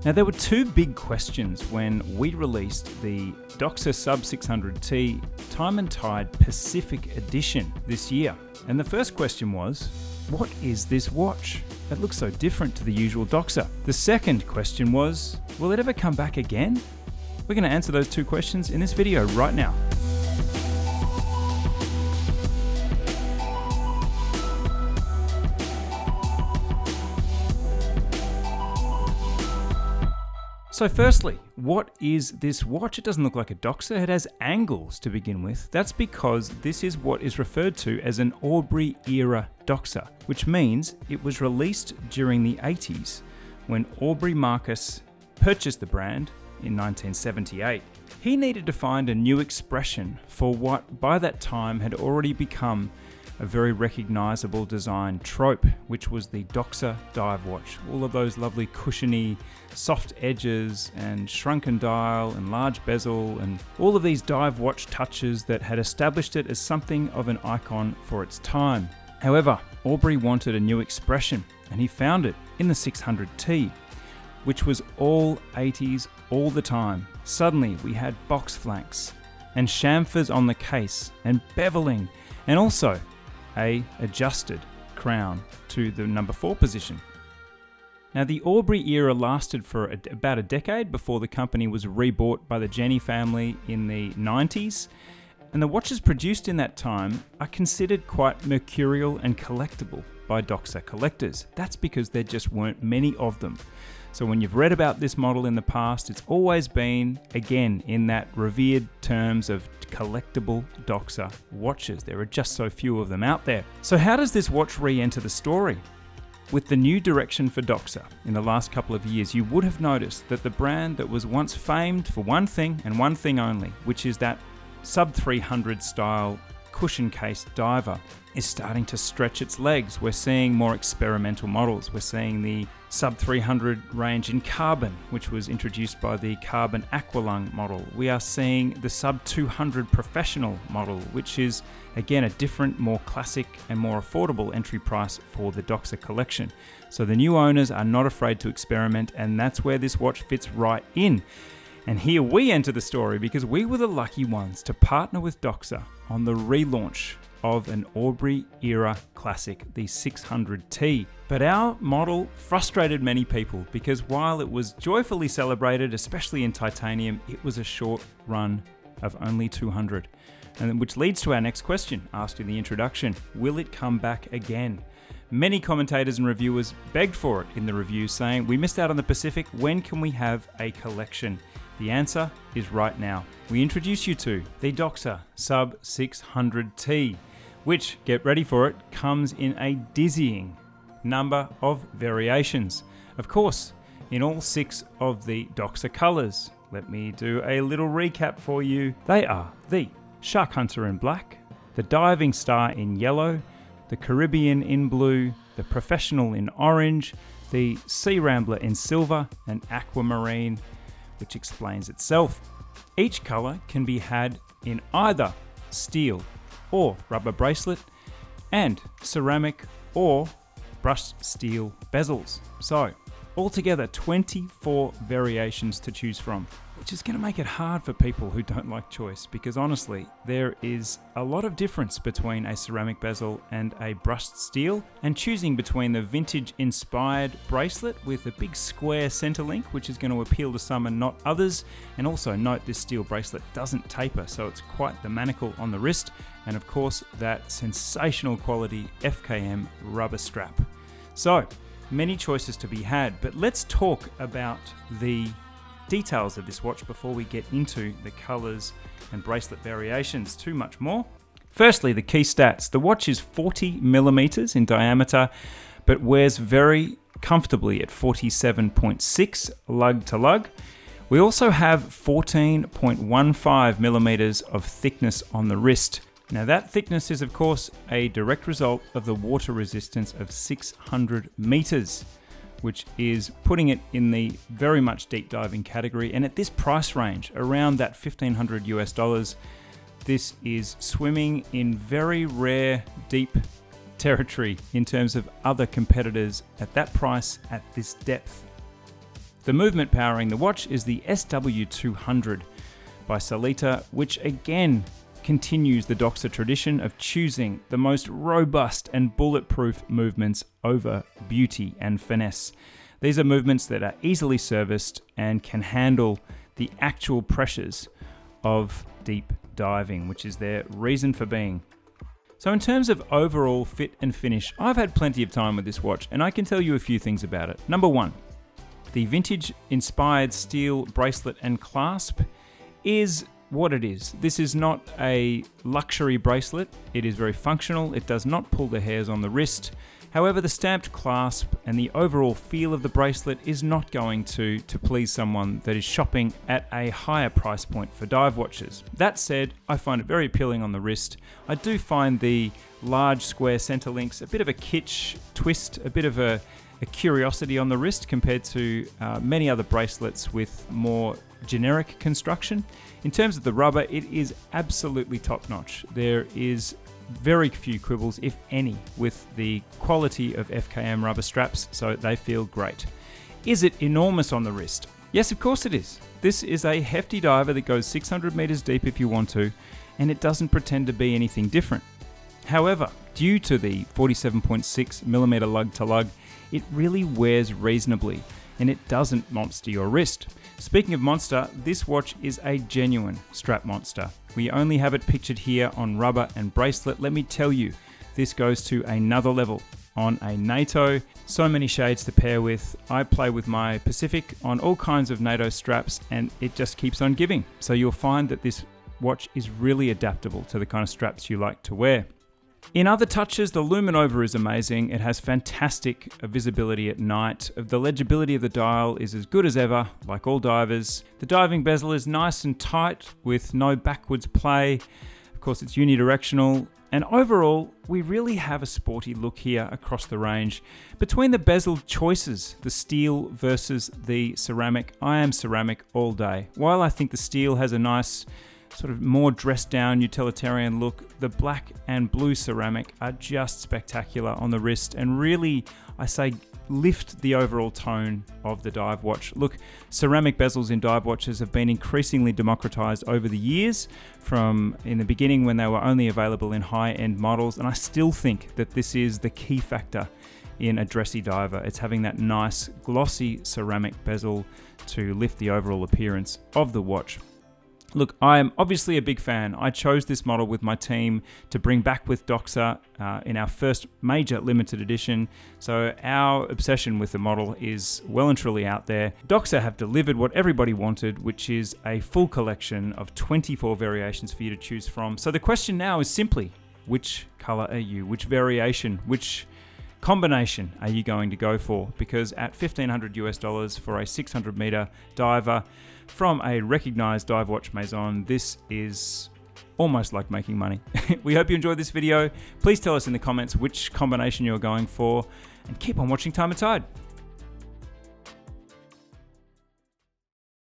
Now, there were two big questions when we released the Doxa Sub 600T Time+Tide Pacific Edition this year. And the first question was, what is this watch? It looks so different to the usual Doxa. The second question was, will it ever come back again? We're going to answer those two questions in this video right now. So firstly, what is this watch? It doesn't look like a Doxa, it has angles to begin with. That's because this is what is referred to as an Aubry-era Doxa, which means it was released during the 80s when Aubrey Marcus purchased the brand in 1978. He needed to find a new expression for what by that time had already become a very recognizable design trope, which was the Doxa dive watch. All of those lovely cushiony, soft edges and shrunken dial and large bezel and all of these dive watch touches that had established it as something of an icon for its time. However, Aubry wanted a new expression and he found it in the 600T, which was all 80s all the time. Suddenly we had box flanks and chamfers on the case and beveling and also a adjusted crown to the number 4 position. Now, the Aubry era lasted for about a decade before the company was rebought by the Jenny family in the 90s, and the watches produced in that time are considered quite mercurial and collectible by Doxa collectors. That's because there just weren't many of them. So when you've read about this model in the past, it's always been, again, in that revered terms of collectible Doxa watches. There are just so few of them out there. So how does this watch re-enter the story? With the new direction for Doxa in the last couple of years, you would have noticed that the brand that was once famed for one thing and one thing only, which is that sub 300 style cushion case diver, is starting to stretch its legs. We're seeing more experimental models. We're seeing the sub 300 range in carbon, which was introduced by the Carbon Aqualung model. We are seeing the sub 200 professional model, which is again a different, more classic and more affordable entry price for the Doxa collection. So the new owners are not afraid to experiment, and that's where this watch fits right in. And here we enter the story because we were the lucky ones to partner with Doxa on the relaunch of an Aubry-era classic, the 600T. But our model frustrated many people because while it was joyfully celebrated, especially in titanium, it was a short run of only 200. And which leads to our next question, asked in the introduction: will it come back again? Many commentators and reviewers begged for it in the review, saying, we missed out on the Pacific, when can we have a collection? The answer is right now. We introduce you to the Doxa Sub 600T, which, get ready for it, comes in a dizzying number of variations. Of course, in all 6 of the Doxa colors. Let me do a little recap for you. They are the Shark Hunter in black, the Diving Star in yellow, the Caribbean in blue, the Professional in orange, the Sea Rambler in silver, and Aquamarine, which explains itself. Each color can be had in either steel or rubber bracelet, and ceramic or brushed steel bezels. So, altogether 24 variations to choose from, which is going to make it hard for people who don't like choice, because honestly, there is a lot of difference between a ceramic bezel and a brushed steel, and choosing between the vintage inspired bracelet with a big square center link, which is going to appeal to some and not others. And also note, this steel bracelet doesn't taper, so it's quite the manacle on the wrist, and of course that sensational quality FKM rubber strap. So many choices to be had, but let's talk about the details of this watch before we get into the colors and bracelet variations too much more. Firstly, the key stats. The watch is 40 millimeters in diameter, but wears very comfortably at 47.6 lug to lug. We also have 14.15 millimeters of thickness on the wrist. Now that thickness is of course a direct result of the water resistance of 600 meters, which is putting it in the very much deep diving category. And at this price range, around that $1,500 US, this is swimming in very rare deep territory in terms of other competitors at that price, at this depth. The movement powering the watch is the SW200 by Sellita, which again continues the Doxa tradition of choosing the most robust and bulletproof movements over beauty and finesse. These are movements that are easily serviced and can handle the actual pressures of deep diving, which is their reason for being. So in terms of overall fit and finish, I've had plenty of time with this watch and I can tell you a few things about it. Number one, the vintage inspired steel bracelet and clasp is what it is. This is not a luxury bracelet. It is very functional. It does not pull the hairs on the wrist. However, the stamped clasp and the overall feel of the bracelet is not going to please someone that is shopping at a higher price point for dive watches. That said, I find it very appealing on the wrist. I do find the large square center links a bit of a kitsch twist, a bit of a curiosity on the wrist compared to many other bracelets with more generic construction. In terms of the rubber, it is absolutely top-notch. There is very few quibbles, if any, with the quality of FKM rubber straps, so they feel great. Is it enormous on the wrist? Yes, of course it is. This is a hefty diver that goes 600 meters deep if you want to, and it doesn't pretend to be anything different. However, due to the 47.6mm lug to lug, it really wears reasonably, and it doesn't monster your wrist. Speaking of monster, this watch is a genuine strap monster. We only have it pictured here on rubber and bracelet. Let me tell you, this goes to another level. On a NATO, so many shades to pair with. I play with my Pacific on all kinds of NATO straps and it just keeps on giving. So you'll find that this watch is really adaptable to the kind of straps you like to wear. In other touches, the lumen over is amazing. It has fantastic visibility at night. The legibility of the dial is as good as ever, like all divers. The diving bezel is nice and tight with no backwards play. Of course, it's unidirectional. And overall, we really have a sporty look here across the range. Between the bezel choices, the steel versus the ceramic, I am ceramic all day. While I think the steel has a nice sort of more dressed down utilitarian look, the black and blue ceramic are just spectacular on the wrist and really, I say, lift the overall tone of the dive watch. Look, ceramic bezels in dive watches have been increasingly democratized over the years, from in the beginning when they were only available in high-end models, and I still think that this is the key factor in a dressy diver. It's having that nice glossy ceramic bezel to lift the overall appearance of the watch. Look, I am obviously a big fan. I chose this model with my team to bring back with Doxa in our first major limited edition. So our obsession with the model is well and truly out there. Doxa have delivered what everybody wanted, which is a full collection of 24 variations for you to choose from. So the question now is simply, which color are you? Which variation? Which combination are you going to go for? Because at $1,500 for a 600 meter diver from a recognized dive watch maison, this is almost like making money. We hope you enjoyed this video. Please tell us in the comments which combination you're going for and keep on watching Time+Tide.